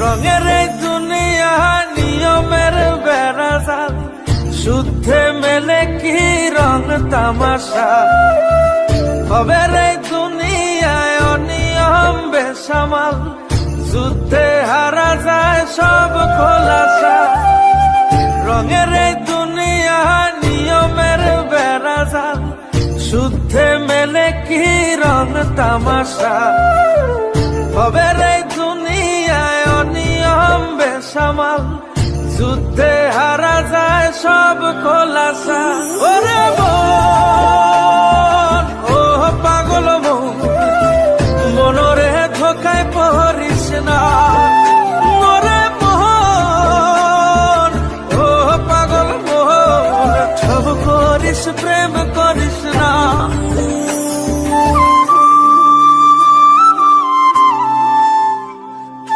রঙের এই দুনিয়া নিয়মের বেড়াজাল, শুদ্ধে মেলে কি রং তামাশা। খবের এই দুনিয়ায় অনিয়ম বেসামাল, যুদ্ধে হারা যায় সব খোলাসা। রঙের এই দুনিয়া নিয়মের বেড়াজাল, শুদ্ধে মেলে কি রং তামাশা। খবের এই দুনিয়ায় অনিয়ম বেসামাল, যুদ্ধে হারা যায় সব খোলাসা। ওরে